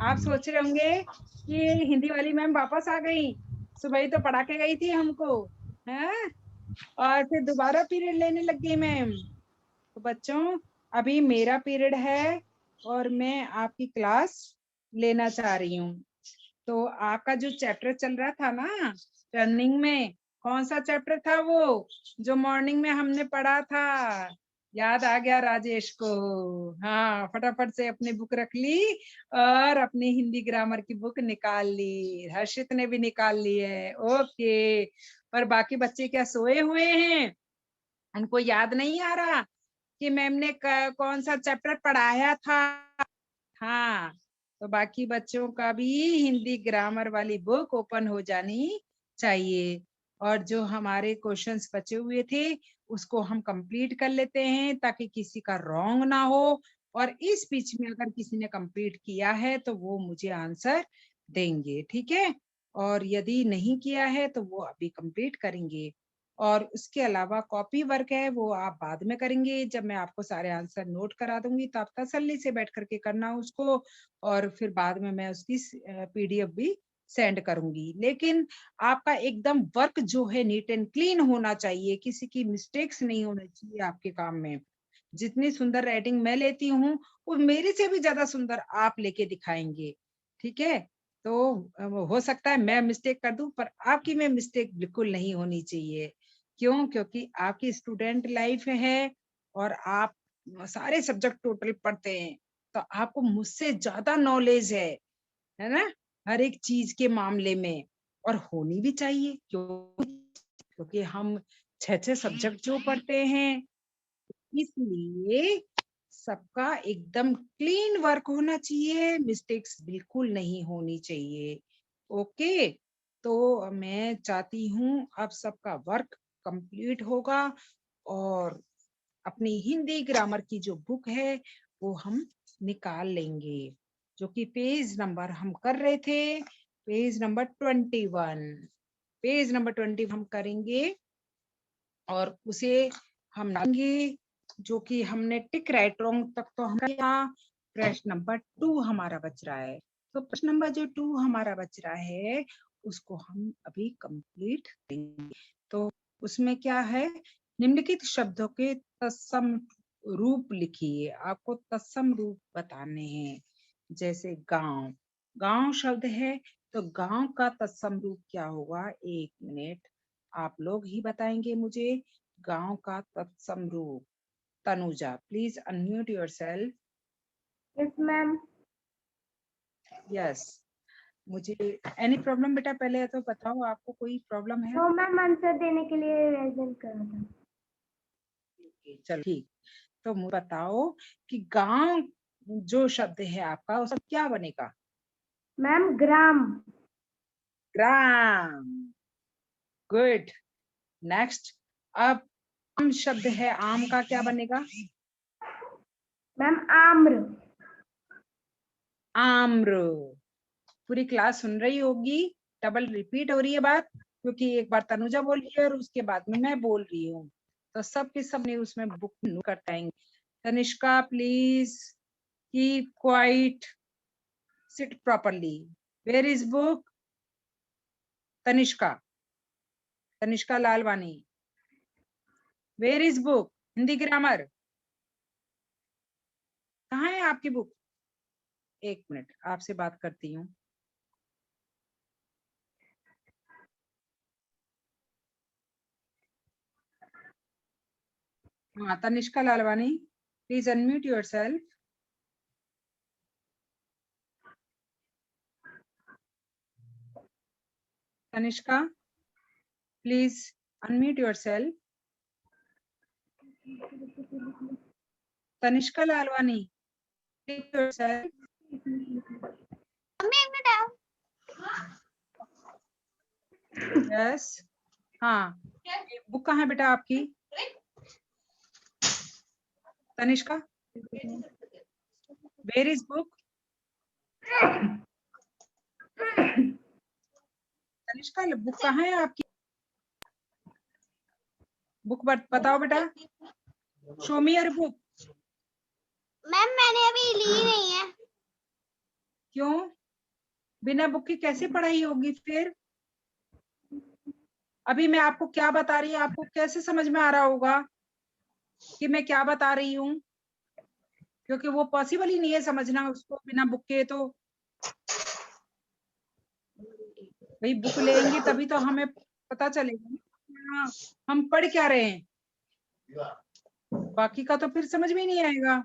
आप सोच रहे होंगे कि हिंदी वाली मैम वापस आ गई, सुबह ही तो पढ़ा के गई थी हमको, हैं? और फिर दोबारा पीरियड लेने लग गई मैम। तो बच्चों, अभी मेरा पीरियड है और मैं आपकी क्लास लेना चाह रही हूँ। तो आपका जो चैप्टर चल रहा था ना रनिंग में, कौन सा चैप्टर था वो जो मॉर्निंग में हमने पढ़ा था? याद आ गया राजेश को? हाँ, फटाफट से अपनी बुक रख ली और अपनी हिंदी ग्रामर की बुक निकाल ली। हर्षित ने भी निकाल ली है। ओके। पर बाकी बच्चे क्या सोए हुए हैं? उनको याद नहीं आ रहा कि मैम ने कौन सा चैप्टर पढ़ाया था? हाँ, तो बाकी बच्चों का भी हिंदी ग्रामर वाली बुक ओपन हो जानी चाहिए। और जो हमारे क्वेश्चंस बचे हुए थे उसको हम कंप्लीट कर लेते हैं ताकि किसी का रॉन्ग ना हो। और इस बीच में अगर किसी ने कंप्लीट किया है तो वो मुझे आंसर देंगे, ठीक है? और यदि नहीं किया है तो वो अभी कंप्लीट करेंगे। और उसके अलावा कॉपी वर्क है वो आप बाद में करेंगे, जब मैं आपको सारे आंसर नोट करा दूंगी तो आप तसल्ली से बैठ करके करना उसको। और फिर बाद में मैं उसकी पीडीएफ भी सेंड करूंगी। लेकिन आपका एकदम वर्क जो है नीट एंड क्लीन होना चाहिए, किसी की मिस्टेक्स नहीं होनी चाहिए आपके काम में। जितनी सुंदर राइटिंग मैं लेती हूँ वो मेरे से भी ज्यादा सुंदर आप लेके दिखाएंगे, ठीक है? तो हो सकता है मैं मिस्टेक कर दूं पर आपकी में मिस्टेक बिल्कुल नहीं होनी चाहिए। क्यों? क्योंकि आपकी स्टूडेंट लाइफ है और आप सारे सब्जेक्ट टोटल पढ़ते हैं, तो आपको मुझसे ज्यादा नॉलेज है ना? हर एक चीज के मामले में। और होनी भी चाहिए। क्यों? क्योंकि हम 6 सब्जेक्ट जो पढ़ते हैं, इसलिए सबका एकदम क्लीन वर्क होना चाहिए, मिस्टेक्स बिल्कुल नहीं होनी चाहिए। ओके। तो मैं चाहती हूँ अब सबका वर्क कंप्लीट होगा और अपनी हिंदी ग्रामर की जो बुक है वो हम निकाल लेंगे, जो कि पेज नंबर हम कर रहे थे, पेज नंबर 21। पेज नंबर 20 हम करेंगे और उसे हम लाएंगे, जो कि हमने टिक राइट रॉन्ग तक तो हमारे यहाँ प्रश्न नंबर 2 हमारा बच रहा है। तो प्रश्न नंबर जो 2 हमारा बच रहा है उसको हम अभी कंप्लीट करेंगे। तो उसमें क्या है, निम्नलिखित शब्दों के तत्सम रूप लिखिए। आपको तत्सम रूप बताने हैं। जैसे गांव, गांव शब्द है तो गांव का तत्सम रूप क्या होगा? 1 मिनट, आप लोग ही बताएंगे मुझे गांव का तत्सम रूप। Tanuja, please unmute yourself. Yes ma'am. Yes. मुझे एनी प्रॉब्लम बेटा? पहले तो बताओ, आपको कोई प्रॉब्लम है? तो मैम आंसर देने के लिए रेजन करा था। चलो ठीक। तो मुझे बताओ कि गांव जो शब्द है आपका उसका क्या बनेगा? मैम ग्राम। ग्राम। गुड। नेक्स्ट। अब आम शब्द है, आम का क्या बनेगा? मैम आम्र। आम्र। पूरी क्लास सुन रही होगी, डबल रिपीट हो रही है बात, क्योंकि एक बार तनुजा बोल रही है और उसके बाद में मैं बोल रही हूँ। तो सब के सब ने उसमें बुक कर पाएंगे। Tanishka please keep quiet, sit properly. Where is book? Tanishka, Tanishka Lalwani, where is book? Hindi grammar कहाँ है आपकी बुक? 1 मिनट, आपसे बात करती हूँ। हाँ, Tanishka Lalwani, please unmute yourself. Tanishka, please unmute yourself. Tanishka Lalwani, yourself. Yes. हाँ, बुक कहाँ है बेटा आपकी? Tanishka, where is book? Tanishka, book कहाँ है आपकी? बुक बताओ बेटा। Show me your book. Ma'am मैंने अभी ली नहीं है। क्यों? बिना बुक के कैसे पढ़ाई होगी फिर? अभी मैं आपको क्या बता रही हूँ, आपको कैसे समझ में आ रहा होगा कि मैं क्या बता रही हूँ? क्योंकि वो पॉसिबल ही नहीं है समझना उसको बिना बुक के। तो भाई बुक लेंगे तभी तो हमें पता चलेगा हम पढ़ क्या रहे हैं, बाकी का तो फिर समझ में नहीं आएगा।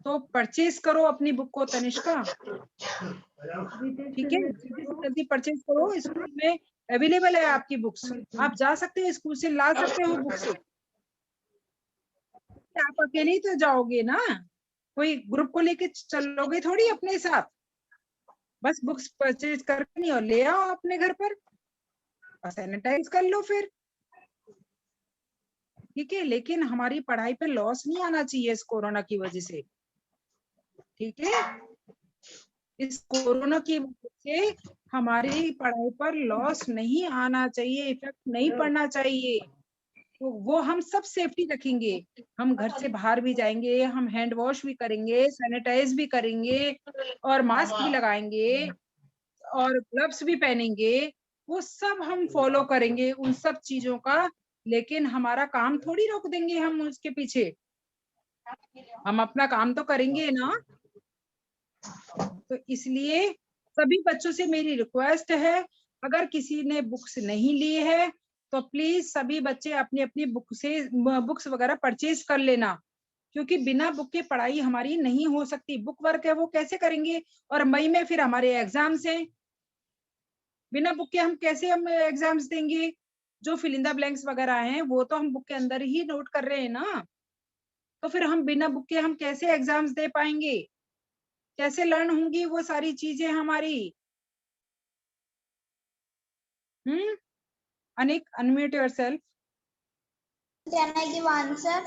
तो परचेज करो अपनी बुक को तनिष्का, ठीक है? जल्दी से जल्दी परचेज करो, स्कूल में अवेलेबल है आपकी बुक्स, आप जा सकते हो स्कूल से ला सकते हो बुक्स। आप अकेले ही तो जाओगे ना, कोई ग्रुप को लेके चलोगे थोड़ी अपने साथ। बस बुक्स परचेज करके नहीं और ले आओ अपने घर पर और सैनिटाइज कर लो फिर, ठीक है? लेकिन हमारी पढ़ाई पे लॉस नहीं आना चाहिए इस कोरोना की वजह से, ठीक है? इस कोरोना की वजह से हमारी पढ़ाई पर लॉस नहीं आना चाहिए, इफेक्ट नहीं पड़ना चाहिए। तो वो हम सब सेफ्टी रखेंगे, हम घर से बाहर भी जाएंगे, हम हैंड वॉश भी करेंगे, सैनिटाइज भी करेंगे और मास्क भी लगाएंगे और ग्लव्स भी पहनेंगे, वो सब हम फॉलो करेंगे उन सब चीजों का। लेकिन हमारा काम थोड़ी रोक देंगे हम उसके पीछे, हम अपना काम तो करेंगे ना। तो इसलिए सभी बच्चों से मेरी रिक्वेस्ट है, अगर किसी ने बुक्स नहीं ली है तो प्लीज सभी बच्चे अपनी अपनी बुक्स वगैरह परचेज कर लेना, क्योंकि बिना बुक के पढ़ाई हमारी नहीं हो सकती। बुक वर्क है वो कैसे करेंगे, और मई में फिर हमारे एग्जाम्स हैं, बिना बुक के हम एग्जाम्स देंगे? जो फिल इन द ब्लैंक्स वगैरह हैं वो तो हम बुक के अंदर ही नोट कर रहे हैं ना, तो फिर हम बिना बुक के हम कैसे एग्जाम्स दे पाएंगे, कैसे लर्न होंगी वो सारी चीजें हमारी? Anik, unmute yourself. Can I give answer?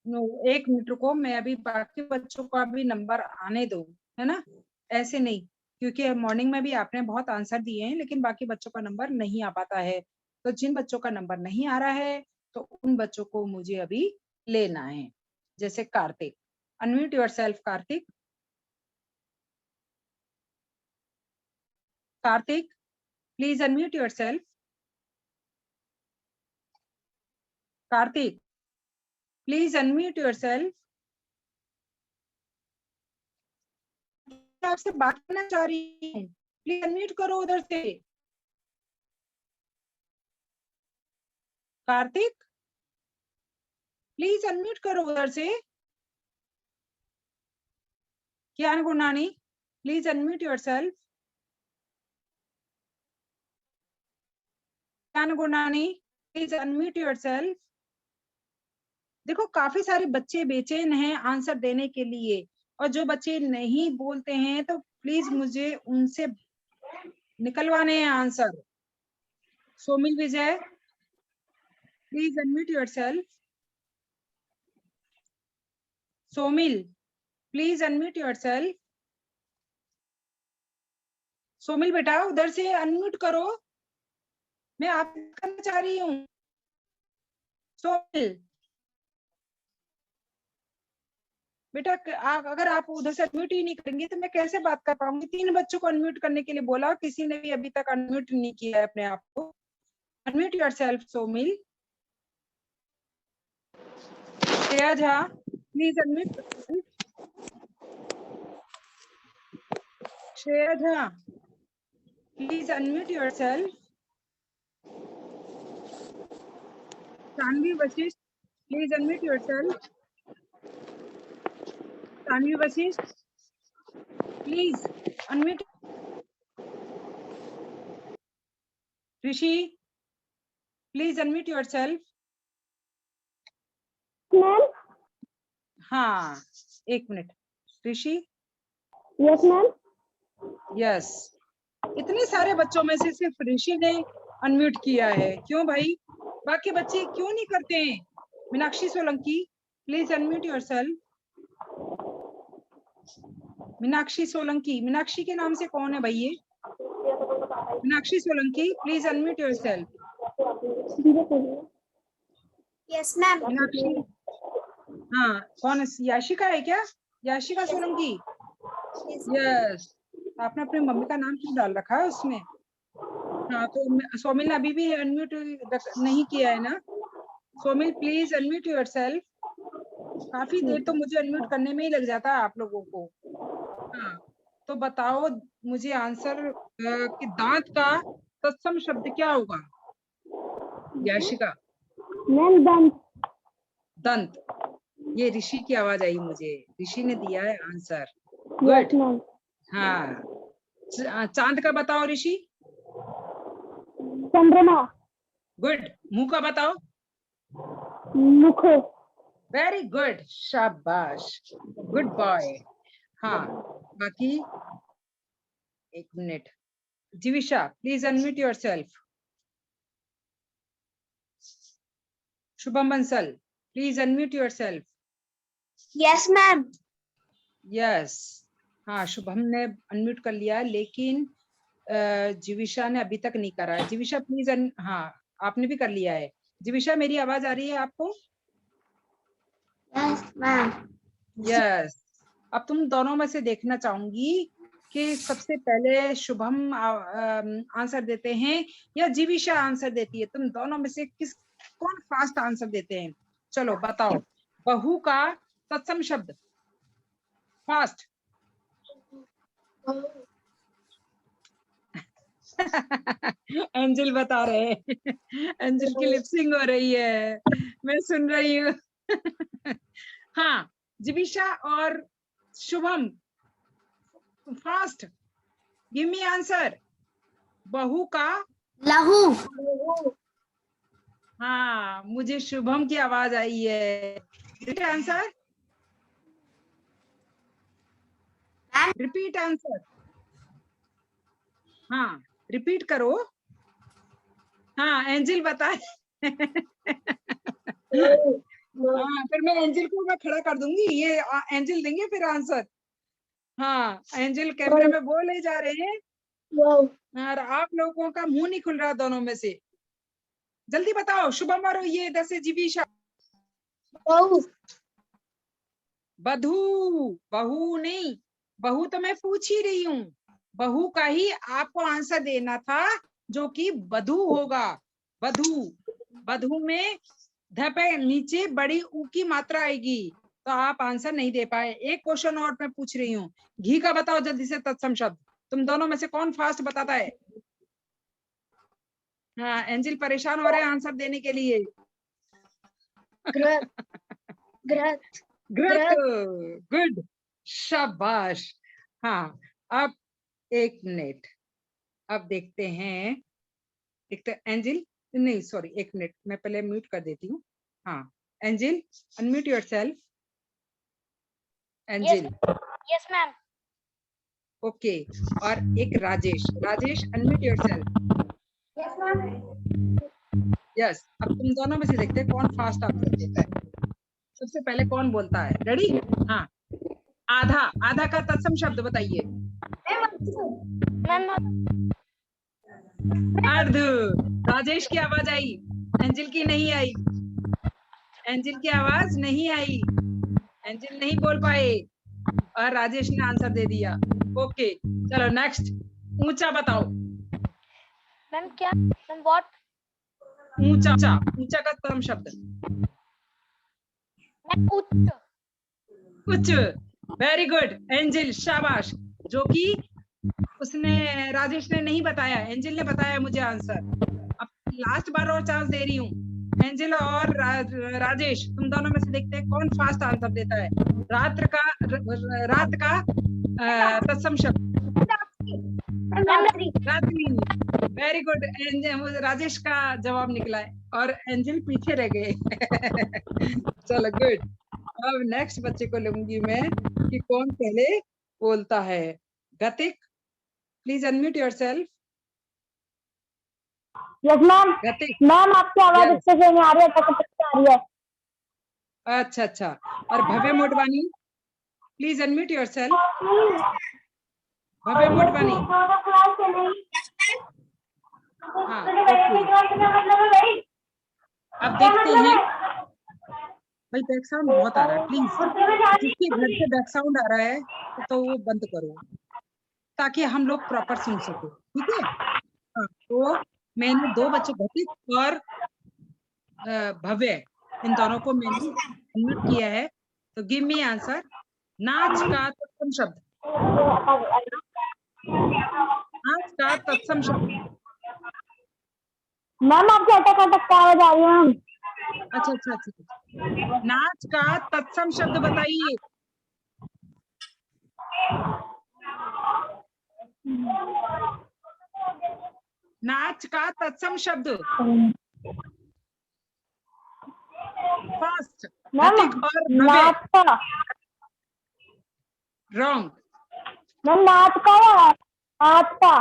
No, एक मिनट रुको, मैं अभी बाकी बच्चों का भी नंबर आने दो, है ना? ऐसे नहीं, क्योंकि मॉर्निंग में भी आपने बहुत आंसर दिए हैं लेकिन बाकी बच्चों का नंबर नहीं आ पाता है। तो जिन बच्चों का नंबर नहीं आ रहा है तो उन बच्चों को मुझे अभी लेना है। जैसे Kartik, unmute yourself Kartik. Kartik, please unmute yourself. Kartik, please unmute yourself. आपसे बात करना चाह रही हूँ, प्लीज अनम्यूट करो उधर से। कार्तिक, प्लीज अनम्यूट करो उधर से। Kian Gunani, please unmute yourself. Kian Gunani, please unmute yourself. देखो काफी सारे बच्चे बेचैन हैं आंसर देने के लिए, और जो बच्चे नहीं बोलते हैं तो प्लीज मुझे उनसे निकलवाने हैं answer. Somil Vijay, please unmute yourself. Somil, please unmute yourself. Somil बेटा उधर से अनम्यूट करो, मैं आप करना चाह रही हूँ। सोमिल बेटा, अगर आप उधर से अनम्यूट ही नहीं करेंगे तो मैं कैसे बात कर पाऊंगी? 3 बच्चों को अनम्यूट करने के लिए बोला, किसी ने भी अभी तक अनम्यूट नहीं किया है अपने आप को। Unmute yourself Somil. Shreya Jha, please unmute. Shreya Jha, please unmute yourself. Sanvi Vashishth, please unmute yourself. Sanvi Vashishth, please unmute. Rishi, please unmute yourself. Ma'am. हाँ, एक minute. Rishi, yes ma'am. Yes, इतने सारे बच्चों में से सिर्फ ऋषि ने अनम्यूट किया है, क्यों भाई? बाकी बच्चे क्यों नहीं करते हैं? Meenakshi Solanki, please unmute yourself. Meenakshi Solanki, Meenakshi के नाम से कौन है भाई ये? Meenakshi Solanki, please unmute yourself. Yes, ma'am. Meenakshi, हाँ, कौन है? याशिका है क्या? याशिका सोलंकी, यस। आपने अपनी मम्मी का नाम क्यों डाल रखा है उसमें? हाँ, तो सोमिल ने अभी भी अनम्यूट नहीं किया है ना? Somil please unmute yourself. काफी देर तो मुझे अनम्यूट करने में ही लग जाता है आप लोगों को। हाँ, तो बताओ मुझे आंसर कि दांत का तत्सम शब्द क्या होगा? याशिका। मैम दंत। दंत। ये ऋषि की आवाज आई मुझे, ऋषि ने दिया है आंसर। Yes good. मैम। हाँ, चांद का बताओ ऋषि। चंद्रमा। गुड। मुंह का बताओ। मुख। वेरी गुड, शाबाश, गुड बॉय। हाँ, बाकी एक minute. Jivisha please unmute yourself. Shubham Bansal please unmute yourself. Yes, ma'am. Yes. हाँ, शुभम ने अनम्यूट कर लिया, लेकिन जीविशा ने अभी तक नहीं करा है। जीविशा प्लीज हाँ, आपने भी कर लिया है। जीविशा, मेरी आवाज आ रही है आपको? Yes, ma'am. यस। अब तुम दोनों में से देखना चाहूंगी कि सबसे पहले शुभम आंसर देते हैं या जीविशा आंसर देती है। तुम दोनों में से कौन फास्ट आंसर देते हैं? चलो बताओ, बहू का तत्सम शब्द फास्ट। एंजल बता रहे हैं। एंजल की लिपसिंग हो रही है, मैं सुन रही हूँ। हाँ, जीविशा और Shubham fast, give me answer. बहू का Lahu. हाँ, मुझे शुभम की आवाज आई है। Answer, repeat answer. हाँ, रिपीट करो। हाँ, एंजल बताए। हाँ, फिर मैं एंजल को मैं खड़ा कर दूंगी, ये एंजल देंगे फिर आंसर। हाँ, एंजल कैमरे में बोले जा रहे हैं और आप लोगों का मुंह नहीं खुल रहा दोनों में से। जल्दी बताओ, शुभम और ये इधर से जीविशा। बधू। बहू नहीं, बहू तो मैं पूछ ही रही हूँ। बहू का ही आपको आंसर देना था, जो कि बधू होगा। बधू। बधू में ध पे नीचे बड़ी ऊ की मात्रा आएगी, तो आप आंसर नहीं दे पाए। एक क्वेश्चन और मैं पूछ रही हूँ, घी का बताओ जल्दी से तत्सम शब्द। तुम दोनों में से कौन फास्ट बताता है? हाँ, एंजल परेशान हो रहे हैं आंसर देने के लिए। Grath. ग्रेट, गुड, शाबाश। हाँ, अब एक मिनट, अब देखते हैं। एक तो एंजल, नहीं सॉरी, एक मिनट, मैं पहले म्यूट कर देती हूँ। हाँ, angel unmute yourself. Angel. Yes, ma'am. Okay. और एक Rajesh, Rajesh unmute yourself. Yes, ma'am. Yes. अब तुम दोनों में से देखते हैं कौन फास्ट आंसर देता है। सबसे पहले कौन बोलता है? रेडी? हाँ, आधा। आधा का तत्सम शब्द बताइए। अर्ध। राजेश की आवाज आई, एंजल की नहीं आई। एंजल की आवाज नहीं आई, एंजल नहीं बोल पाए और राजेश ने आंसर दे दिया। ओके, चलो नेक्स्ट। ऊंचा बताओ। मैम क्या? Ma'am what? ऊंचा। ऊंचा का तत्सम शब्द। मैम उच्च. उच्च। वेरी गुड एंजल, शाबाश। जो कि उसने, राजेश ने नहीं बताया, एंजल ने बताया मुझे आंसर। अब लास्ट बार और चांस दे रही हूँ। एंजल और राजेश, तुम दोनों में से देखते हैं कौन फास्ट आंसर देता है। रात का तत्सम शब्द। रात्रि। वेरी गुड, राजेश का जवाब निकला है और एंजल पीछे रह गए। चलो गुड। अब नेक्स्ट बच्चे को लूंगी मैं कि कौन पहले बोलता है। गतिक please unmute yourself. Yes ma'am. गतिक। मैम आपकी आवाज Yes. अच्छे से नहीं आ रही है, टक टक आ रही है। अच्छा अच्छा। और भव्य Motwani please unmute yourself. Bhavya Motwani. हाँ, ओके। अब देखते हैं, भाई बैक साउंड बहुत आ रहा है, प्लीज जिसके घर से बैक साउंड आ रहा है तो वो बंद करो ताकि हम लोग प्रॉपर सुन सके, ठीक है। हाँ, तो मैंने दो बच्चे घटित और भव्य, इन दोनों को मैंने अनम्यूट किया है, तो गिव मी आंसर। नाच का तत्सम शब्द, नाच का तत्सम शब्द। मैम आपकी अटक अटक का आवाज आ रही है मैम। अच्छा अच्छा अच्छा अच्छा। नाच का तत्सम शब्द बताइए। नाच का तत्सम शब्द फास्ट, मैम हतिक और भव्य। नाच का, रॉन्ग। मैम नाच का या नाच का?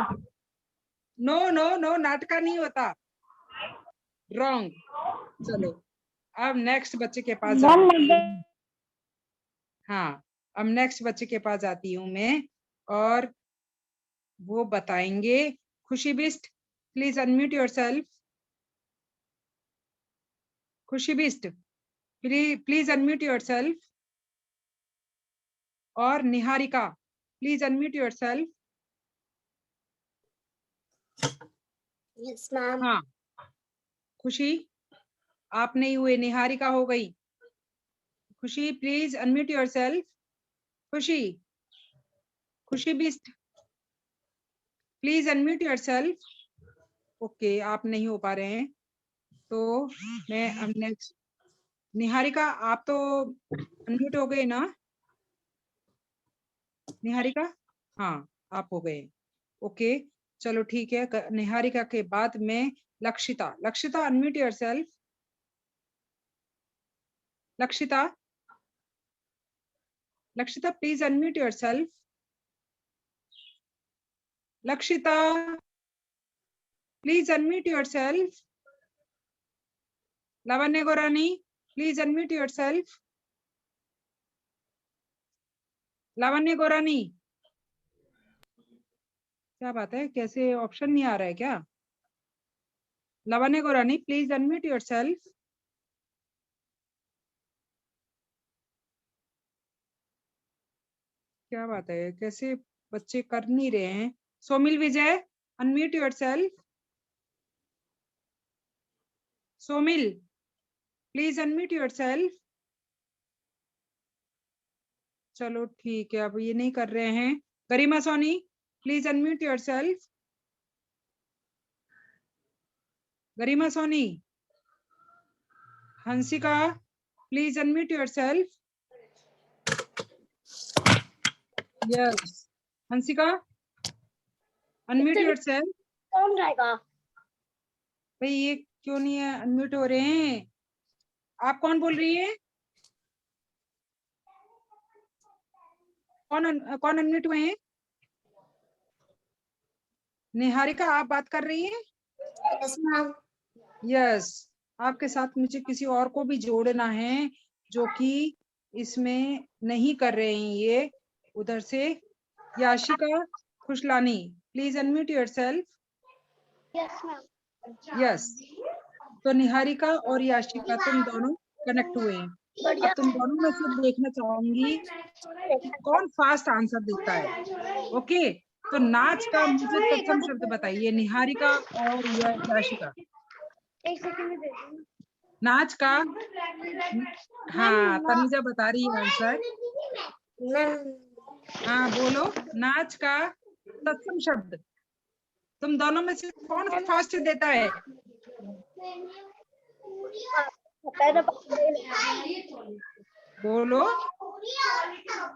नो नो नो, नाटका नहीं होता, रॉन्ग। चलो अब नेक्स्ट बच्चे के पास मैम जाऊंगी। हाँ, अब नेक्स्ट बच्चे के पास आती हूँ मैं और वो बताएंगे। खुशी बिस्ट, प्लीज अनम्यूट योरसेल्फ। खुशी बिस्ट, प्लीज अनम्यूट योरसेल्फ। और Niharika, please unmute yourself. Yes ma'am. हाँ, खुशी आप नहीं हुए, निहारिका हो गई। खुशी please unmute yourself. Khushi, Khushi Bisht please unmute yourself. Okay, आप नहीं हो पा रहे हैं, तो मैं अब नेक्स्ट। निहारिका आप तो अनम्यूट हो गए ना निहारिका? हाँ, आप हो गए। ओके, चलो ठीक है। निहारिका के बाद में Lakshita. Lakshita unmute yourself. Lakshita, Lakshita please unmute yourself. Lakshita please unmute yourself. Lavanya Gorani please unmute yourself. Lavanya Gorani, क्या बात है, कैसे ऑप्शन नहीं आ रहा है क्या? Lavanya Gorani please unmute yourself. क्या बात है, कैसे बच्चे कर नहीं रहे हैं? Somil Vijay unmute yourself. Somil please unmute yourself. चलो ठीक है, अब ये नहीं कर रहे हैं। Garima Soni please unmute yourself. Garima Soni. Hansika please unmute yourself. Yes, Hansika unmute yourself. कौन रहेगा? भाई ये क्यों नहीं है, अनम्यूट हो रहे हैं? आप कौन बोल रही है? कौन अनम्यूट हुए हैं? निहारिका आप बात कर रही हैं? Yes ma'am. यस, आपके साथ मुझे किसी और को भी जोड़ना है जो कि इसमें नहीं कर रहे हैं। ये उधर से Yashika Khushlani please unmute yourself. Yes ma'am. Yes, तो निहारिका और याशिका तुम दोनों कनेक्ट हुए हैं। अब तुम दोनों में से देखना चाहूंगी कि कौन फास्ट आंसर देता है। ओके, तो नाच का मुझे तत्सम शब्द बताइए, निहारिका और याशिका। एक सेकंड में दे दूँ। नाच का, हाँ तनुजा बता रही है आंसर। हाँ बोलो, नाच का तत्सम शब्द तुम दोनों में से कौन फास्ट देता है? बोलो।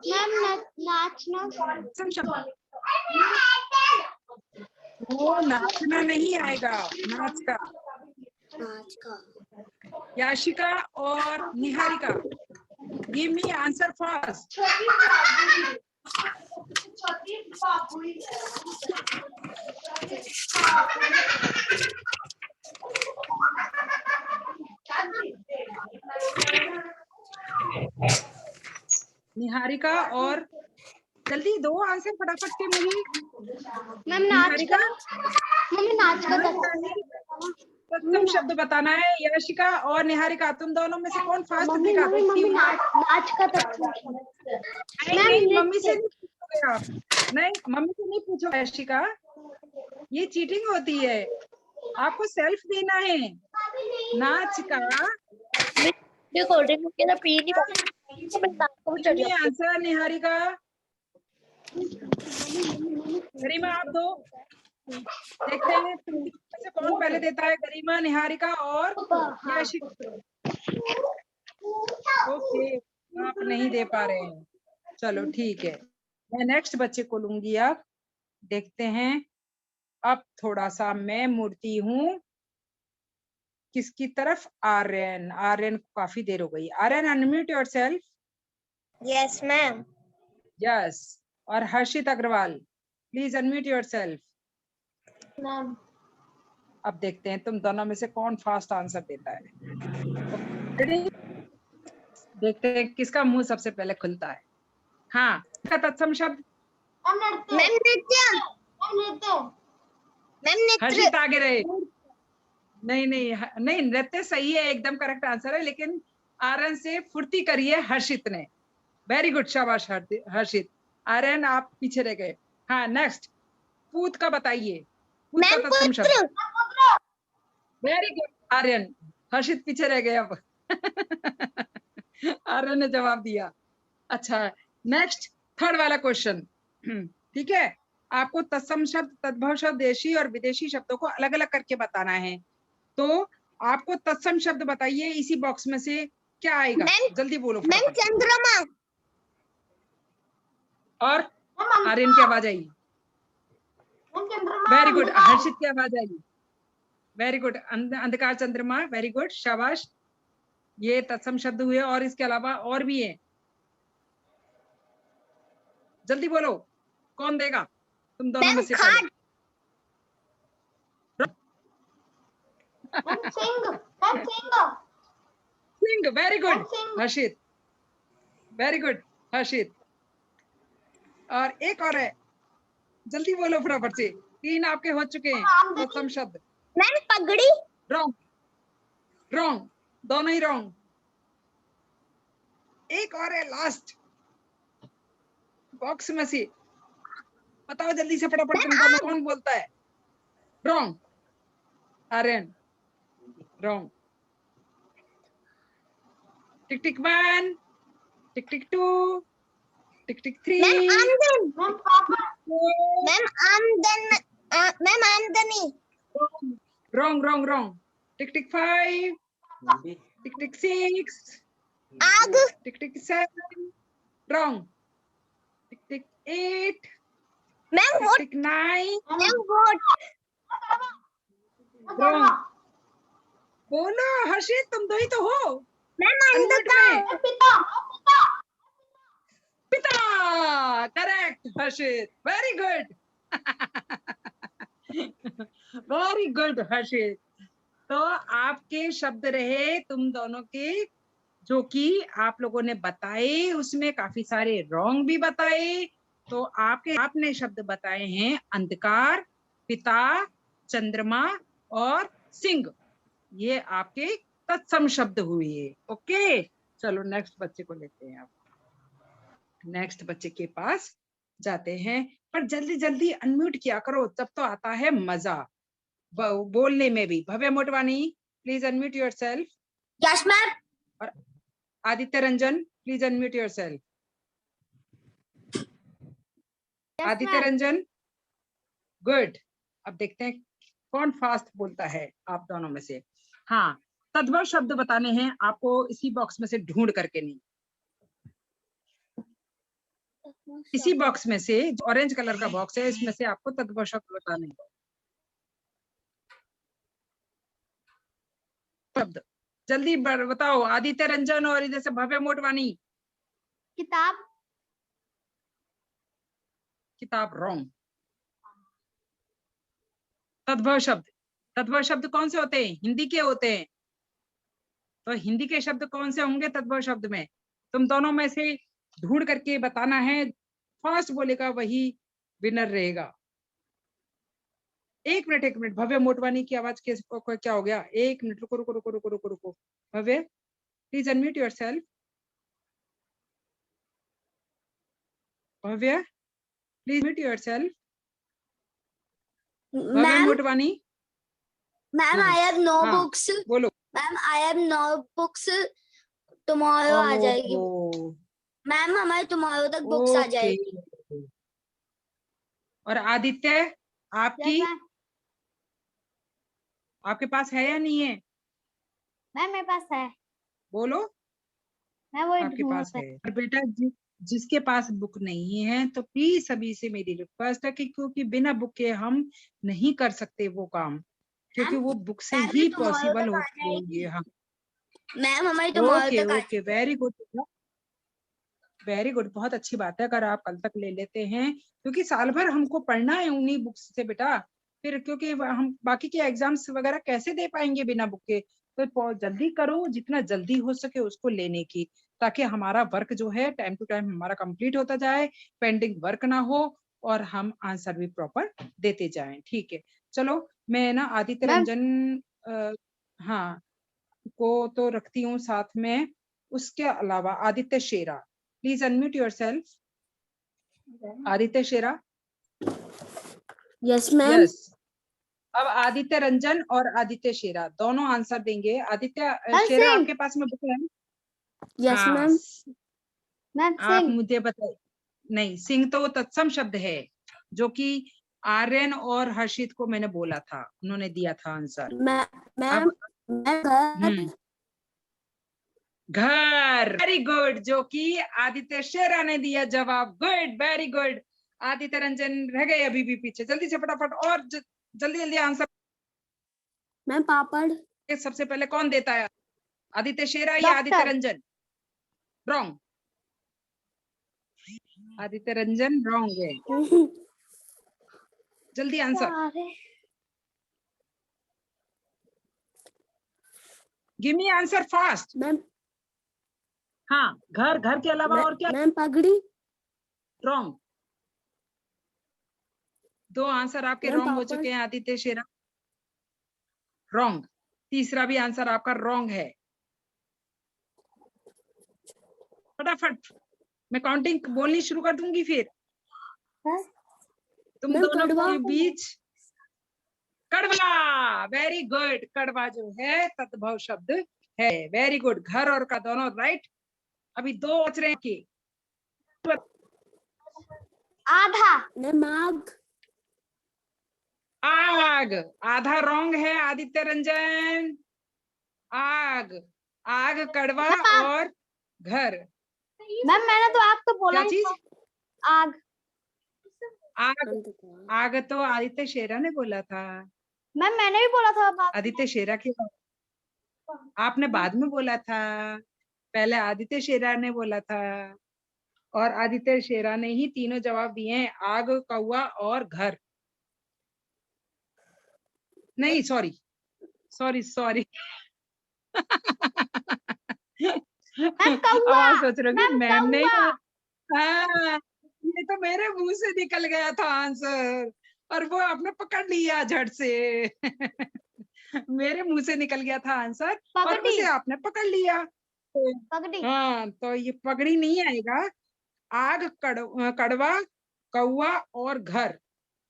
मैम नाचना। तत्सम शब्द, वो नाचना नहीं आएगा, नाच का। नाच का। याशिका और Niharika, give me answer fast. Niharika और जल्दी दो आंसर फटाफट से मुझे। मैम नाच निहारिका, का। मम्मी नाच का नाच का नहीं, तत्सम शब्द बताना है। यशिका और निहारिका, तुम दोनों में से कौन फास्ट दिखा सकती है? नाच का तत्सम शब्द। नहीं, मम्मी से नहीं पूछोगे आप, नहीं मम्मी से नहीं पूछो यशिका, ये चीटिंग होती है। आपको सेल्फ देना है। नाच का कोल्ड ड्रिंक के ना पी नहीं पाती। आंसर निहारिका। गरिमा आप दो, देखते हैं तुम से कौन पहले देता है। गरिमा, निहारिका और यशिका। ओके, आप नहीं दे पा रहे हैं, चलो ठीक है, मैं नेक्स्ट बच्चे को लूंगी। अब देखते हैं, अब थोड़ा सा मैं मुड़ती हूँ किसकी तरफ? आर्यन। आर्यन को काफी देर हो गई। Aryan unmute yourself. Yes ma'am. Yes. और Harshit Agrawal, please unmute yourself. Ma'am अब देखते हैं तुम दोनों में से कौन फास्ट आंसर देता है। देखते हैं किसका मुंह सबसे पहले खुलता है। हाँ, का तत्सम शब्द। मैम नृत्य। मैम नृत्य। हर्षित आगे रहे। नहीं नहीं नहीं, नृत्य सही है, एकदम करेक्ट आंसर है, लेकिन आर्यन से फुर्ती करी है हर्षित ने। वेरी गुड, शाबाश हर्षित। आर्यन आप पीछे रह गए। हाँ, नेक्स्ट पूत का बताइए। पूत का तत्सम शब्द। Very good Aryan. हर्षित पीछे रह गए अब। आर्यन ने जवाब दिया। अच्छा, नेक्स्ट थर्ड वाला क्वेश्चन। ठीक है, आपको तत्सम शब्द, तद्भव शब्द, देशी और विदेशी शब्दों को अलग अलग करके बताना है। तो आपको तत्सम शब्द बताइए, इसी बॉक्स में से क्या आएगा? जल्दी बोलो। मैम चंद्रमा। और आर्यन की आवाज आई। Very good. हर्षित की आवाज आई। Very good. अंधकार चंद्रमा। वेरी गुड, शाबाश। ये तत्सम शब्द हुए, और इसके अलावा और भी है। जल्दी बोलो, कौन देगा? तुम दोनों में से पहले। सिंह। वेरी गुड हर्षित। वेरी गुड हर्षित। और एक और है, जल्दी बोलो फटाफट से। 3 आपके हो चुके हैं तत्सम शब्द। मैम पगड़ी। रॉन्ग, रॉन्ग, दोनों ही रॉन्ग। एक और है लास्ट बॉक्स में से, बताओ जल्दी से फटाफट, तुम दोनों कौन बोलता है? Wrong Aryan, wrong. Tick tick 1, tick tick 2, tick tick 3। Ma'am आमदनी। Wrong wrong wrong. Tick tick 5, tick tick 6, आग। टिक टिक 7, रॉन्ग। Tick tick 8, ma'am tick vote. Tick 9, ma'am vote. Wrong. बोलो हर्षित, तुम दो ही तो हो। मैम अनम्यूट में। पिता। पिता, correct Harshit. Very good. Very good Harshit. तो आपके शब्द रहे तुम दोनों के, जो कि आप लोगों ने बताए, उसमें काफी सारे रॉन्ग भी बताए। तो आपने शब्द बताए हैं अंधकार, पिता, चंद्रमा और सिंह। ये आपके तत्सम शब्द हुए। ओके, चलो नेक्स्ट बच्चे को लेते हैं। आप नेक्स्ट बच्चे के पास जाते हैं, पर जल्दी जल्दी अनम्यूट किया करो, तब तो आता है मजा बोलने में भी। Bhavya Motwani, please unmute yourself. Yes ma'am. और Aditya Ranjan, please unmute yourself. Aditya Ranjan, good. अब देखते हैं कौन फास्ट बोलता है आप दोनों में से। हाँ, तद्भव शब्द बताने हैं आपको, इसी बॉक्स में से ढूंढ करके, नहीं इसी बॉक्स में से, जो ऑरेंज कलर का बॉक्स है, इसमें से आपको तद्भव शब्द बताने हैं। शब्द जल्दी बताओ, आदित्य रंजन और इधर से भव्य मोटवानी। किताब। किताब, रॉन्ग। तद्भव शब्द, तद्भव शब्द कौन से होते हैं? हिंदी के होते हैं। तो हिंदी के शब्द कौन से होंगे तद्भव शब्द में? तुम दोनों में से ढूंढ करके बताना है, फास्ट बोलेगा वही विनर रहेगा। एक मिनट भव्य मोटवानी की आवाज क्या हो गया? एक मिनट, रुको रुको रुको रुको रुको रुको। Bhavya please unmute yourself. Bhavya please mute yourself. Bhavya Motwani. Ma'am हाँ, आई हैव नो हाँ, बुक्स। बोलो। Ma'am I have no books, tomorrow आ जाएगी। मैम हमारे टुमारो तक बुक्स आ जाएगी। और आदित्य आपकी, आपके पास है या नहीं है? मैम मेरे पास है। बोलो। मैं वही आपके ढूंढ पास रहा है। और बेटा जिसके पास बुक नहीं है तो प्लीज सभी से मेरी रिक्वेस्ट है कि क्योंकि बिना बुक के हम नहीं कर सकते वो काम, क्योंकि वो बुक से ही पॉसिबल होंगे। हम मैम हमारी टुमारो ओके तक आ okay, very good very good, बहुत अच्छी बात है अगर आप कल तक ले लेते हैं, क्योंकि साल भर हमको पढ़ना है उन्हीं बुक्स से बेटा। फिर क्योंकि हम बाकी के एग्जाम्स वगैरह कैसे दे पाएंगे बिना बुक के। तो जल्दी करो, जितना जल्दी हो सके उसको लेने की, ताकि हमारा वर्क जो है टाइम टू टाइम हमारा कंप्लीट होता जाए, पेंडिंग वर्क ना हो, और हम आंसर भी प्रॉपर देते जाएं। ठीक है, चलो मैं ना आदित्य रंजन हाँ को तो रखती हूँ साथ में, उसके अलावा Aditya Shera, please unmute yourself. Aditya Shera. Yes ma'am. Yes, अब आदित्य रंजन और आदित्य शेरा दोनों आंसर देंगे। आदित्य शेरा आपके पास में बुक है? Yes ma'am. आप मुझे बताइए। नहीं, सिंह तो तत्सम शब्द है, जो कि आर्यन और हर्षित को मैंने बोला था, उन्होंने दिया था आंसर। मैम घर, वेरी गुड, जो कि आदित्य शेरा ने दिया जवाब। Good, very good. Aditya Ranjan रह गए अभी भी पीछे, जल्दी से फटाफट और जल्दी जल्दी आंसर। मैम पापड़। सबसे पहले कौन देता है, आदित्य शेरा या आदित्य रंजन? रॉन्ग, आदित्य रंजन रॉन्ग है। जल्दी answer, give me answer fast. Ma'am हाँ, घर, घर के अलावा और क्या? मैम पगड़ी। रॉन्ग, दो आंसर आपके रॉन्ग हो चुके हैं आदित्य शेरा, रॉन्ग। तीसरा भी आंसर आपका रॉन्ग है। फटाफट मैं काउंटिंग बोलनी शुरू कर दूंगी, फिर तुम दोनों के बीच। कड़वा, वेरी गुड, कड़वा जो है तद्भव शब्द है। वेरी गुड, घर और का दोनों राइट। अभी दो बच रहे हैं। आधा। आग। आग, आधा रॉन्ग है आदित्य रंजन। आग, आग, कड़वा और घर। मैम मैंने तो आग तो बोला। क्या चीज? आग। आग, आग तो आदित्य शेरा ने बोला था। मैम मैंने भी बोला था आदित्य शेरा के आपने बाद में बोला था, पहले आदित्य शेरा ने बोला था, और आदित्य शेरा ने ही तीनों जवाब दिए हैं, आग, कौवा और घर। नहीं, सॉरी सॉरी सॉरी कौवा। सोच रहे हो मैम ने, हाँ, ये तो मेरे मुंह से निकल गया था आंसर, और वो आपने पकड़ लिया झट से मेरे मुंह से निकल गया था आंसर और उसे आपने पकड़ लिया। पगड़ी। हाँ, तो ये पगड़ी नहीं आएगा। आग, कड़वा, कौवा और घर,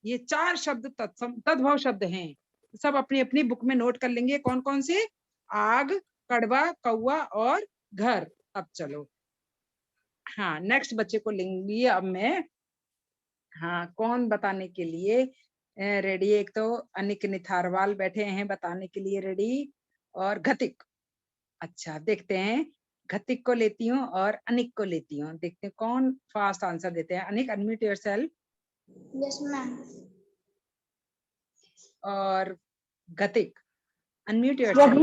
ये चार शब्द तद्भव शब्द हैं। सब अपनी अपनी बुक में नोट कर लेंगे कौन कौन से, आग, कड़वा, कौवा और घर। अब चलो, हाँ, नेक्स्ट बच्चे को लेंगी अब मैं। हाँ, कौन बताने के लिए रेडी? एक तो अनिक निथारवाल बैठे हैं बताने के लिए रेडी, और घतिक। अच्छा, देखते हैं, घतिक को लेती हूँ और अनिक को लेती हूँ, देखते हैं कौन फास्ट आंसर देते हैं। Anik, unmute yourself. Yes ma'am. और घतिक, अनम्यूट योरसेल्फ।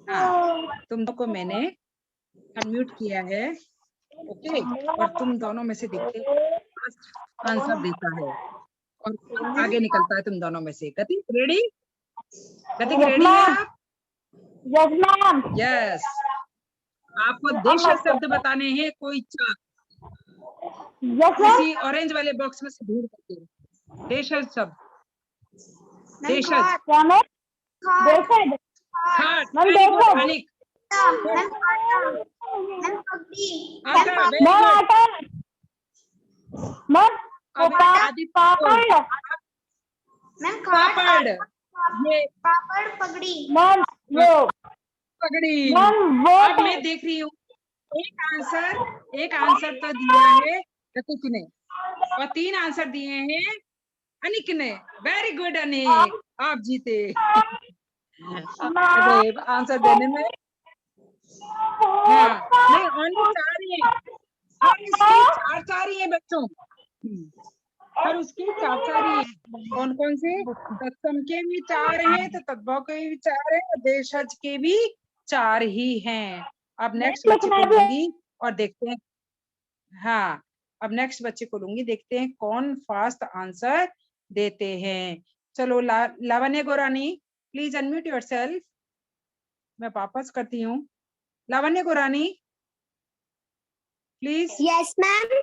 हाँ, तुम दोनों को मैंने अनम्यूट किया है, ओके, और तुम दोनों में से देखते आंसर देता है और आगे निकलता है तुम दोनों में से। गतिक रेडी? गतिक रेडी है आप? Yes ma'am. यस, आपको देश शब्द बताने हैं, कोई चार। Yes ma'am. उसी ऑरेंज वाले बॉक्स में से ढूंढ करके देशज शब्द, देशज, क्या मैम? देशज। खाट, मैम वेरी गुड देशज। अनिक, मैम आशा वेरी मैम गुड। आटा। मैम अब आदित्य पापड़। पापड़, ये पापड़ पगड़ी। मैम वो। पगड़ी। मैम वो अब मैं देख रही हूँ एक आंसर तो दिया है रतिक ने और 3 आंसर दिए हैं अनिक ने। वेरी गुड अनिक, आप जीते। अरे आंसर देने में, हाँ नहीं ओनली 4 ही है, हर इसके 4 ही है बच्चों। हर उसके 4 ही है। कौन कौन से? तत्सम के भी 4 हैं, तो तद्भव के भी 4 हैं और देशज के भी 4 ही हैं। अब नेक्स्ट बच्चे को लूंगी और देखते हैं। हाँ, अब नेक्स्ट बच्चे को लूंगी, देखते हैं कौन फास्ट आंसर देते हैं। चलो लावण्य गोरानी, प्लीज अनम्यूट योरसेल्फ। मैं वापस करती हूँ। लावण्य Gorani please. Yes ma'am.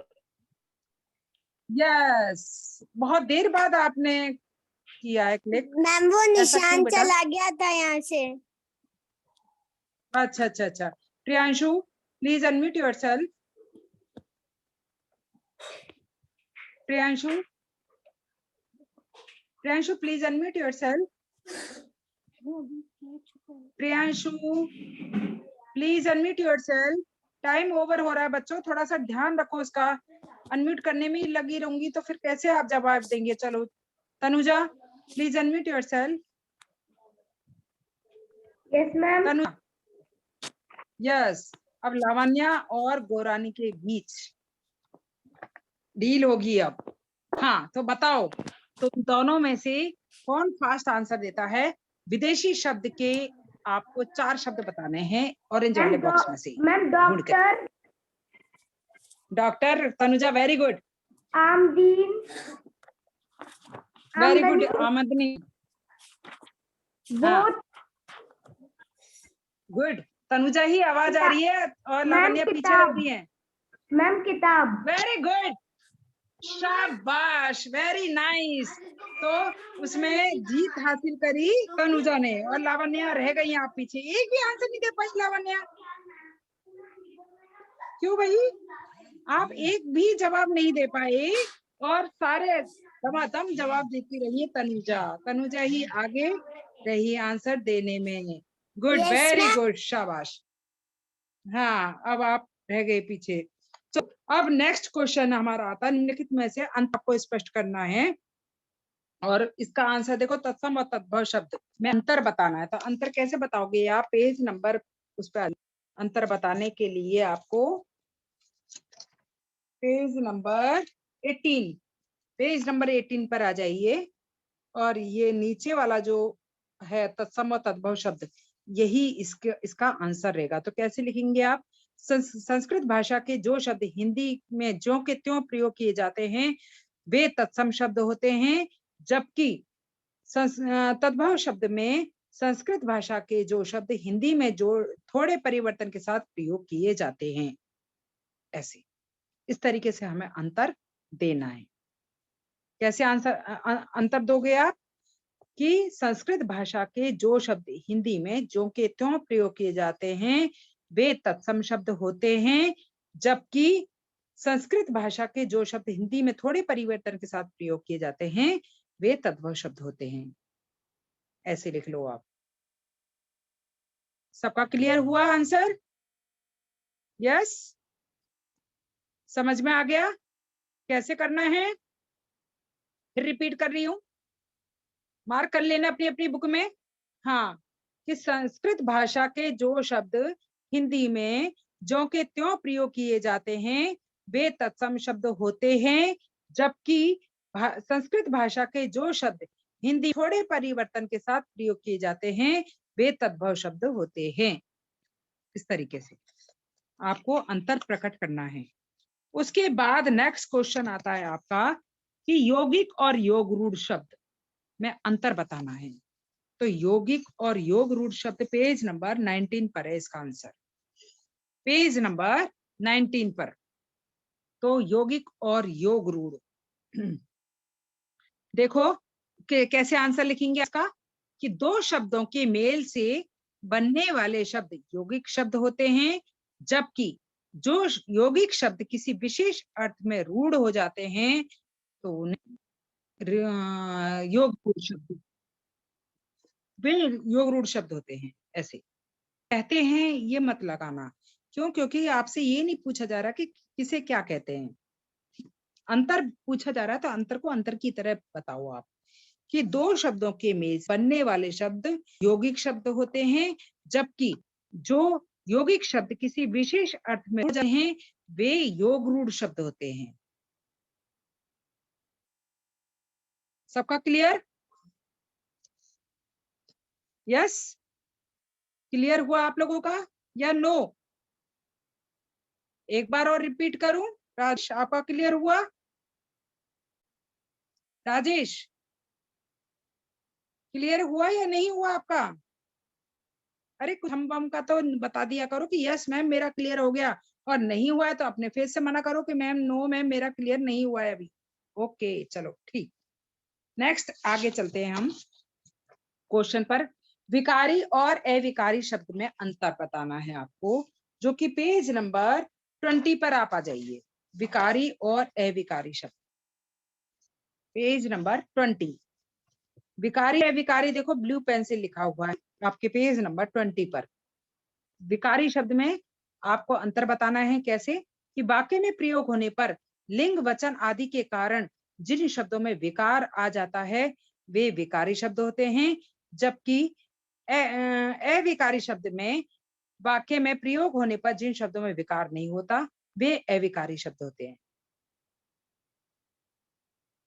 Yes, बहुत देर बाद आपने किया है क्लिक। मैम वो ऐसा क्यों निशान बेटा? चला गया था यहाँ से। अच्छा अच्छा अच्छा। Priyanshu please unmute yourself. Priyanshu, Priyanshu please unmute yourself. Priyanshu please unmute yourself. Time over हो रहा है बच्चों, थोड़ा सा ध्यान रखो उसका। अनम्यूट करने में ही लगी रहूंगी तो फिर कैसे आप जवाब देंगे। चलो Tanuja please unmute yourself. Yes ma'am. Tanuja yes. अब लावण्या और गोरानी के बीच डील होगी अब। हाँ तो बताओ, तो दोनों में से कौन फास्ट आंसर देता है? विदेशी शब्द के आपको 4 शब्द बताने हैं ऑरेंज वाले बॉक्स में से। Ma'am doctor. Doctor Tanuja very good, आमदीन। वेरी गुड आमदनी। हाँ गुड, तनुजा ही आवाज आ रही है और लावण्या पीछे लग रही है। मैम किताब। वेरी गुड, शाबाश, वेरी नाइस। तो उसमें जीत हासिल करी तनुजा ने और लावण्या रह गई आप पीछे। एक भी आंसर नहीं दे पाई लावण्या, क्यों भाई? आप एक भी जवाब नहीं दे पाए और सारे दमादम जवाब देती रही तनुजा। तनुजा ही आगे रही आंसर देने में। Good, Yes, very ma'am. Good, शाबाश। हाँ अब आप रह गए पीछे। तो अब नेक्स्ट क्वेश्चन हमारा आता है, निम्नलिखित में से अंत को स्पष्ट करना है और इसका आंसर देखो, तत्सम और तद्भव शब्द में अंतर बताना है। तो अंतर कैसे बताओगे आप? पेज नंबर, उस पर अंतर बताने के लिए आपको पेज नंबर 18, पेज नंबर 18 पर आ जाइए और ये नीचे वाला जो है तत्सम और तद्भव शब्द, यही इसका आंसर रहेगा। तो कैसे लिखेंगे आप? संस्कृत भाषा के जो शब्द हिंदी में ज्यों के त्यों प्रयोग किए जाते हैं वे तत्सम शब्द होते हैं, जबकि तद्भव शब्द में संस्कृत भाषा के जो शब्द हिंदी में जो थोड़े परिवर्तन के साथ प्रयोग किए जाते हैं। ऐसे इस तरीके से हमें अंतर देना है। कैसे आंसर अंतर दोगे आप? कि संस्कृत भाषा के जो शब्द हिंदी में ज्यों के त्यों प्रयोग किए जाते हैं वे तत्सम शब्द होते हैं, जबकि संस्कृत भाषा के जो शब्द हिंदी में थोड़े परिवर्तन के साथ प्रयोग किए जाते हैं वे तद्भव शब्द होते हैं। ऐसे लिख लो आप। सबका क्लियर हुआ आंसर? यस, समझ में आ गया कैसे करना है? फिर रिपीट कर रही हूं, मार्क कर लेना अपनी अपनी बुक में। हाँ, कि संस्कृत भाषा के जो शब्द हिंदी में ज्यों के त्यों प्रयोग किए जाते हैं वे तत्सम शब्द होते हैं, जबकि संस्कृत भाषा के जो शब्द हिंदी थोड़े परिवर्तन के साथ प्रयोग किए जाते हैं वे तद्भव शब्द होते हैं। इस तरीके से आपको अंतर प्रकट करना है। उसके बाद नेक्स्ट क्वेश्चन आता है आपका कि यौगिक और योग रूढ़ शब्द में अंतर बताना है। तो यौगिक और योग रूढ़ शब्द पेज नंबर 19 पर है इसका आंसर। पेज नंबर 19 पर तो यौगिक और योग रूढ़। देखो कैसे आंसर लिखेंगे इसका, कि दो शब्दों के मेल से बनने वाले शब्द यौगिक शब्द होते हैं, जबकि जो यौगिक शब्द किसी विशेष अर्थ में रूढ़ हो जाते हैं तो उन्हें योग रूढ़ शब्द, वे योग रूढ़ शब्द होते हैं। ऐसे कहते हैं ये मत लगाना, क्यों? क्योंकि आपसे ये नहीं पूछा जा रहा कि किसे क्या कहते हैं, अंतर पूछा जा रहा है, तो अंतर को अंतर की तरह बताओ आप, कि दो शब्दों के मेल बनने वाले शब्द यौगिक शब्द होते हैं, जबकि जो यौगिक शब्द किसी विशेष अर्थ में हो जाते हैं वे योग रूढ़ शब्द होते हैं। सबका क्लियर? यस, क्लियर हुआ आप लोगों का या नो? एक बार और रिपीट करूं? राजेश, आपका क्लियर हुआ? राजेश, क्लियर हुआ या नहीं हुआ आपका? अरे कुछ हम का तो बता दिया करो कि यस मैम मेरा क्लियर हो गया, और नहीं हुआ है तो अपने फेस से मना करो कि मैम नो मैम मेरा क्लियर नहीं हुआ है अभी। ओके चलो ठीक, नेक्स्ट आगे चलते हैं हम क्वेश्चन पर। विकारी और अविकारी शब्द में अंतर बताना है आपको, जो कि पेज नंबर 20 पर आप आ जाइए। विकारी और अविकारी शब्द, पेज नंबर 20। विकारी अविकारी देखो ब्लू पेन से लिखा हुआ है आपके पेज नंबर 20 पर। विकारी शब्द में आपको अंतर बताना है, कैसे? कि वाक्य में प्रयोग होने पर लिंग वचन आदि के कारण जिन शब्दों में विकार आ जाता है वे विकारी शब्द होते हैं, जबकि अविकारी शब्द में वाक्य में प्रयोग होने पर जिन शब्दों में विकार नहीं होता वे अविकारी शब्द होते हैं।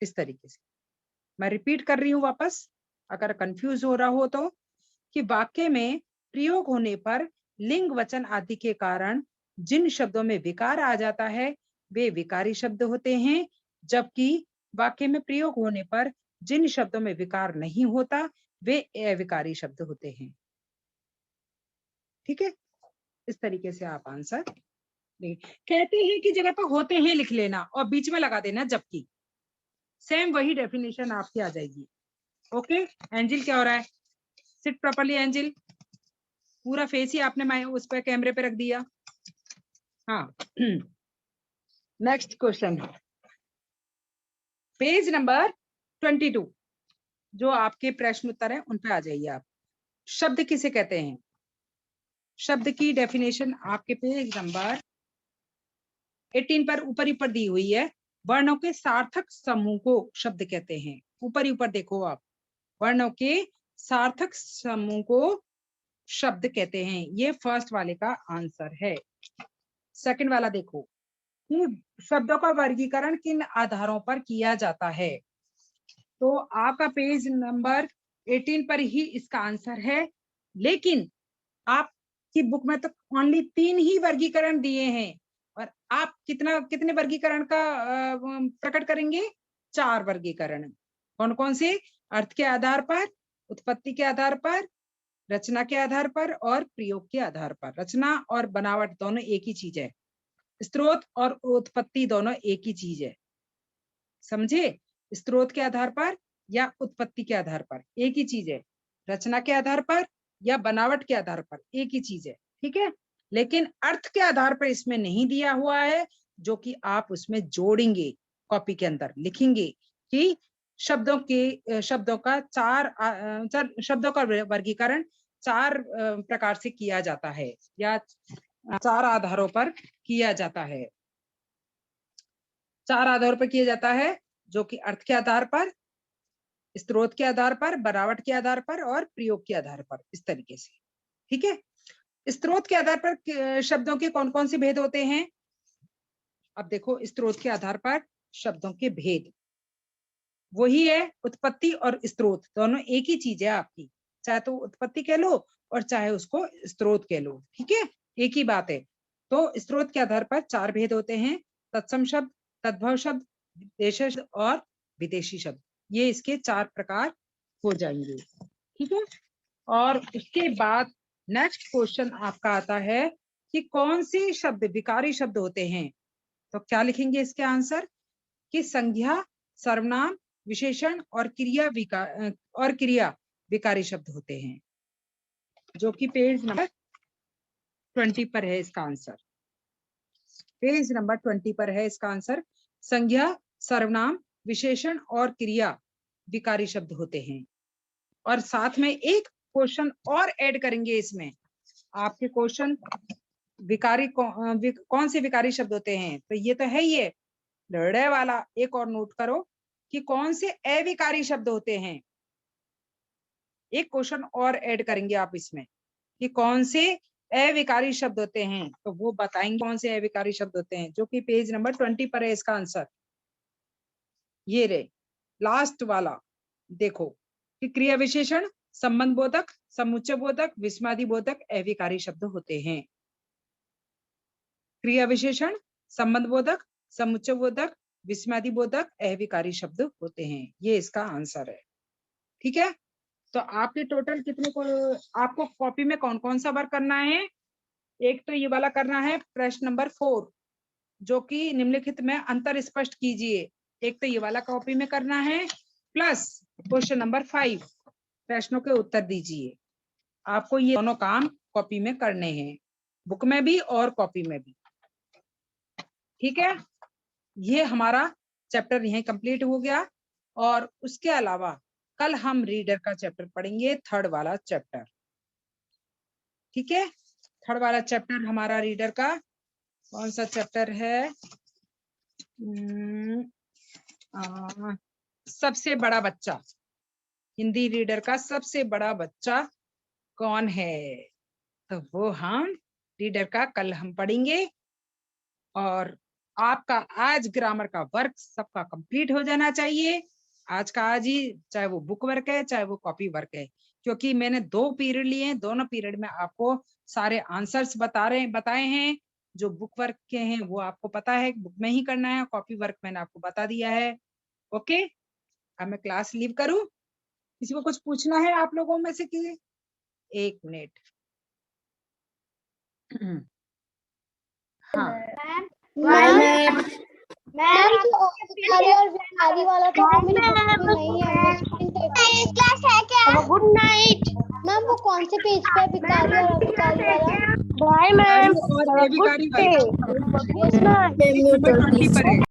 इस तरीके से मैं रिपीट कर रही हूं वापस, अगर कंफ्यूज हो रहा हो तो, कि वाक्य में प्रयोग होने पर लिंग वचन आदि के कारण जिन शब्दों में विकार आ जाता है वे विकारी शब्द होते हैं, जबकि वाक्य में प्रयोग होने पर जिन शब्दों में विकार नहीं होता वे अविकारी शब्द होते हैं। ठीक है, इस तरीके से आप आंसर कहते हैं की जगह पर होते हैं लिख लेना और बीच में लगा देना जबकि, सेम वही डेफिनेशन आपकी आ जाएगी। ओके एंजिल, क्या हो रहा है? सिट प्रॉपर्ली एंजिल, पूरा फेस ही आपने उस पर कैमरे पे रख दिया। हाँ नेक्स्ट क्वेश्चन, पेज नंबर 22, जो आपके प्रश्न उत्तर है उन पे आ जाइए आप। शब्द किसे कहते हैं? शब्द की डेफिनेशन आपके पेज नंबर 18 पर ऊपर ऊपर दी हुई है। वर्णों के सार्थक समूह को शब्द कहते हैं। ऊपर ऊपर देखो आप, वर्णों के सार्थक समूह को शब्द कहते हैं। ये फर्स्ट वाले का आंसर है। सेकंड वाला देखो कि शब्दों का वर्गीकरण किन आधारों पर किया जाता है। तो आपका पेज नंबर 18 पर ही इसका आंसर है, लेकिन आपकी बुक में तो ओनली 3 ही वर्गीकरण दिए हैं, और आप कितने वर्गीकरण का प्रकट करेंगे? 4 वर्गीकरण। कौन कौन से? अर्थ के आधार पर, उत्पत्ति के आधार पर, रचना के आधार पर और प्रयोग के आधार पर। रचना और बनावट दोनों एक ही चीज है, स्रोत और उत्पत्ति दोनों एक ही चीज है, समझे? स्रोत के आधार पर या उत्पत्ति के आधार पर एक ही चीज है, रचना के आधार पर या बनावट के आधार पर एक ही चीज है। ठीक है, लेकिन अर्थ के आधार पर इसमें नहीं दिया हुआ है, जो कि आप उसमें जोड़ेंगे, कॉपी के अंदर लिखेंगे कि शब्दों का शब्दों का वर्गीकरण 4 प्रकार से किया जाता है या 4 आधारों पर किया जाता है। 4 आधारों पर किया जाता है, जो कि अर्थ के आधार पर, स्रोत के आधार पर, बनावट के आधार पर और प्रयोग के आधार पर, इस तरीके से। ठीक है, स्रोत के आधार पर शब्दों के कौन कौन से भेद होते हैं? अब देखो, स्रोत के आधार पर शब्दों के भेद वही है, उत्पत्ति और स्रोत दोनों एक ही चीज है आपकी, चाहे तो उत्पत्ति कह लो और चाहे उसको स्रोत कह लो। ठीक है, एक ही बात है। तो स्रोत के आधार पर 4 भेद होते हैं, तत्सम शब्द, तद्भव शब्द, देश शब्द और विदेशी शब्द। ये इसके 4 प्रकार हो जाएंगे। ठीक है, और उसके बाद नेक्स्ट क्वेश्चन आपका आता है कि कौन से शब्द विकारी शब्द होते हैं। तो क्या लिखेंगे इसके आंसर कि संज्ञा, सर्वनाम, विशेषण और क्रिया विकारी शब्द होते हैं, जो कि पेज नंबर 20 पर है इसका आंसर। पेज नंबर 20 पर है इसका आंसर। संज्ञा, सर्वनाम, विशेषण और क्रिया विकारी शब्द होते हैं। और साथ में एक क्वेश्चन और ऐड करेंगे इसमें। आपके क्वेश्चन विकारी कौन से विकारी शब्द होते हैं, तो ये तो है ही है लड़े वाला। एक और नोट करो कि कौन से अविकारी शब्द होते हैं। एक क्वेश्चन और ऐड करेंगे आप इसमें कि कौन से अविकारी शब्द होते हैं, तो वो बताएंगे कौन से अविकारी शब्द होते हैं, जो कि पेज नंबर 20 पर है इसका आंसर। ये रे लास्ट वाला देखो कि क्रिया विशेषण, संबंध बोधक, समुच्चय बोधक, विस्मयादि बोधक अविकारी शब्द होते हैं। क्रिया विशेषण, संबंध बोधक, समुच्चय बोधक, विस्मयादि बोधक अविकारी शब्द होते हैं। ये इसका आंसर है। ठीक है, तो आपके टोटल कितने को आपको कॉपी में कौन कौन सा वर्क करना है। एक तो ये वाला करना है प्रश्न नंबर 4, जो कि निम्नलिखित में अंतर स्पष्ट कीजिए। एक तो ये वाला कॉपी में करना है, प्लस क्वेश्चन नंबर 5 प्रश्नों के उत्तर दीजिए। आपको ये दोनों काम कॉपी में करने हैं, बुक में भी और कॉपी में भी। ठीक है, ये हमारा चैप्टर यहीं कंप्लीट हो गया। और उसके अलावा कल हम रीडर का चैप्टर पढ़ेंगे, थर्ड वाला चैप्टर। ठीक है, थर्ड वाला चैप्टर हमारा रीडर का कौन सा चैप्टर है, सबसे बड़ा बच्चा। हिंदी रीडर का सबसे बड़ा बच्चा कौन है, तो वो हम रीडर का कल हम पढ़ेंगे। और आपका आज ग्रामर का वर्क सबका कंप्लीट हो जाना चाहिए आज का आज ही, चाहे वो बुक वर्क है चाहे वो कॉपी वर्क है, क्योंकि मैंने 2 पीरियड लिए हैं। दोनों पीरियड में आपको सारे आंसर्स बताए हैं। जो बुक वर्क के हैं वो आपको पता है बुक में ही करना है, कॉपी वर्क मैंने आपको बता दिया है। ओके, अब मैं क्लास लीव करूं। किसी को कुछ पूछना है आप लोगों में से कि 1 मिनट। हाँ मैम और विकारी वाला तो मेरी बुक में नहीं है। क्लास है क्या? Good night ma'am. वो कौन से पेज पे है विकारी और अविकारी वाला? Bye ma'am. और अविकारी वाला 20 पर है।